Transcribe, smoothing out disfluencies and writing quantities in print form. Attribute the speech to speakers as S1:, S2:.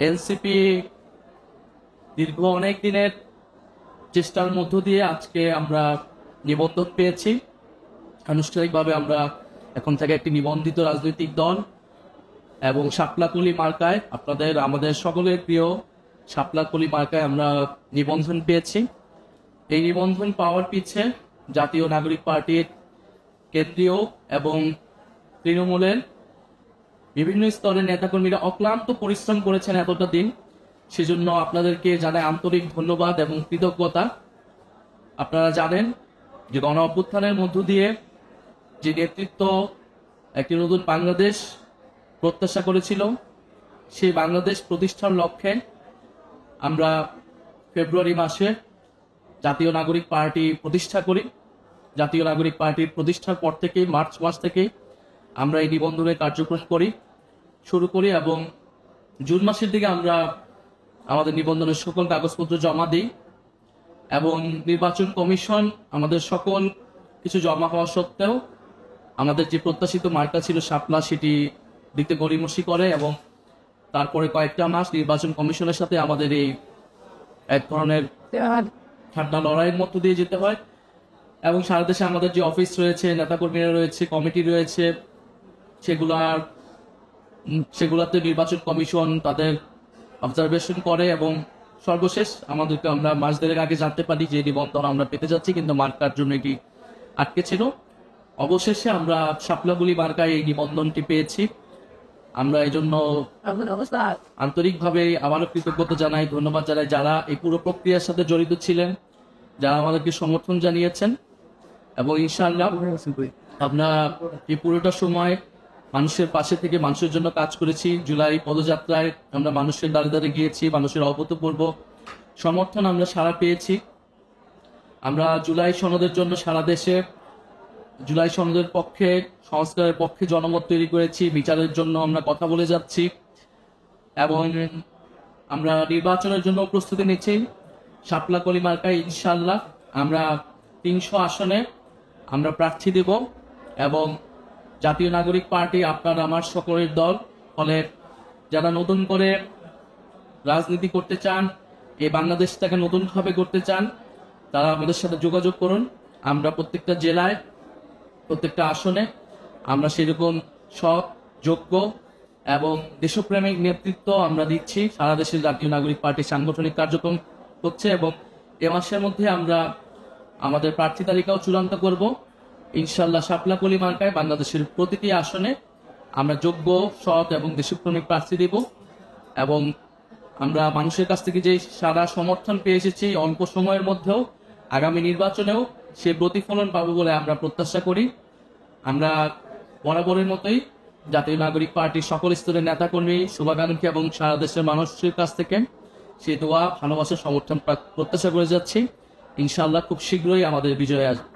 S1: NCP দীর্ঘ অনেক দিনের চেষ্টার মধ্য দিয়ে আজকে আমরা নিবন্ধন পেয়েছি। আনুষ্ঠানিকভাবে আমরা এখন থেকে একটি নিবন্ধিত রাজনৈতিক দল এবং শাপলাকলি মার্কায় আমাদের সকলের প্রিয় শাপলাকলি মার্কায় আমরা নিবন্ধন পেয়েছি। এই নিবন্ধন পাওয়ার পিছে জাতীয় নাগরিক পার্টির কেন্দ্রীয় এবং তৃণমূলের বিভিন্ন স্তরের নেতাকর্মীরা অক্লান্ত পরিশ্রম করেছেন এতটা দিন। সেজন্য আপনাদেরকে জানাই আন্তরিক ধন্যবাদ এবং কৃতজ্ঞতা। আপনারা জানেন যে গণ অভ্যুত্থানের মধ্য দিয়ে যে নেতৃত্ব একটি নতুন বাংলাদেশ প্রত্যাশা করেছিল, সেই বাংলাদেশ প্রতিষ্ঠার লক্ষ্যে আমরা ফেব্রুয়ারি মাসে জাতীয় নাগরিক পার্টি প্রতিষ্ঠা করি। জাতীয় নাগরিক পার্টির প্রতিষ্ঠার পর থেকেই মার্চ মাস থেকেই আমরা এই নিবন্ধনের কার্যক্রম শুরু করি এবং জুন মাসের দিকে আমরা আমাদের নিবন্ধনের সকল কাগজপত্র জমা দিই এবং নির্বাচন কমিশন আমাদের সকল কিছু জমা হওয়া সত্ত্বেও আমাদের যে প্রত্যাশিত মার্কা ছিল শাপলা, সেটি দিতে গড়িমসি করে এবং তারপরে কয়েকটা মাস নির্বাচন কমিশনের সাথে আমাদের এই এক ধরনের ঠান্ডা লড়াইয়ের মধ্য দিয়ে যেতে হয় এবং সারা দেশে আমাদের যে অফিস রয়েছে, নেতাকর্মীরা রয়েছে, কমিটি রয়েছে, সেগুলাতে নির্বাচন কমিশন তাদের অবজারভেশন করে এবং সর্বশেষ আমরা মাস দেড়েক আগে জানতে পারি যে নিবন্ধন আমরা পেতে যাচ্ছি, কিন্তু মার্কার জন্য এটি আটকে ছিল। অবশেষে আমরা শাপলাকলি মার্কায় এই নিবন্ধনটি পেয়েছি। আমরা এই জন্য আন্তরিকভাবে আবারও কৃতজ্ঞতা জানাই, ধন্যবাদ জানাই যারা এই পুরো প্রক্রিয়ার সাথে জড়িত ছিলেন, যারা আমাদেরকে সমর্থন জানিয়েছেন এবং ইনশাআল্লাহ আমরা এই পুরোটা সময় মানুষের পাশে থেকে মানুষের জন্য কাজ করেছি। জুলাই পদযাত্রায় আমরা মানুষের দ্বারে দ্বারে গিয়েছি, মানুষের অভূতপূর্ব সমর্থন আমরা সারা পেয়েছি। আমরা জুলাই সনদের জন্য সারা দেশে জুলাই সনদের পক্ষে, সংস্কারের পক্ষে জনমত তৈরি করেছি, বিচারের জন্য আমরা কথা বলে যাচ্ছি এবং আমরা নির্বাচনের জন্য প্রস্তুতি নিচ্ছি। শাপলাকলি মার্কায় ইনশাআল্লাহ আমরা 300 আসনে আমরা প্রার্থী দেব এবং জাতীয় নাগরিক পার্টি আপনার আমার সকলের দল। ফলে যারা নতুন করে রাজনীতি করতে চান, এই বাংলাদেশটাকে নতুনভাবে করতে চান, তারা আমাদের সাথে যোগাযোগ করুন। আমরা প্রত্যেকটা জেলায়, প্রত্যেকটা আসনে আমরা সেরকম সৎ, যোগ্য এবং দেশপ্রেমিক নেতৃত্ব আমরা দিচ্ছি। সারা দেশের জাতীয় নাগরিক পার্টির সাংগঠনিক কার্যক্রম হচ্ছে এবং এ মাসের মধ্যে আমরা আমাদের প্রার্থী তালিকাও চূড়ান্ত করব ইনশাআল্লাহ। শাপলাকলি মার্কায় বাংলাদেশের প্রতিটি আসনে আমরা যোগ্য, সৎ এবং দেশপ্রেমিক প্রার্থী দেব এবং আমরা মানুষের কাছ থেকে যে সারা সমর্থন পেয়ে এসেছি অল্প সময়ের মধ্যেও আগামী নির্বাচনেও সে প্রতিফলন পাবো বলে আমরা প্রত্যাশা করি। আমরা বরাবরের মতোই জাতীয় নাগরিক পার্টির সকল স্তরের নেতাকর্মী, শুভাকাঙ্ক্ষী এবং সারা দেশের মানুষের কাছ থেকে সেই দোয়া, ভালোবাসা, সমর্থন প্রত্যাশা করে যাচ্ছি। ইনশাআল্লাহ খুব শীঘ্রই আমাদের বিজয় আসবে।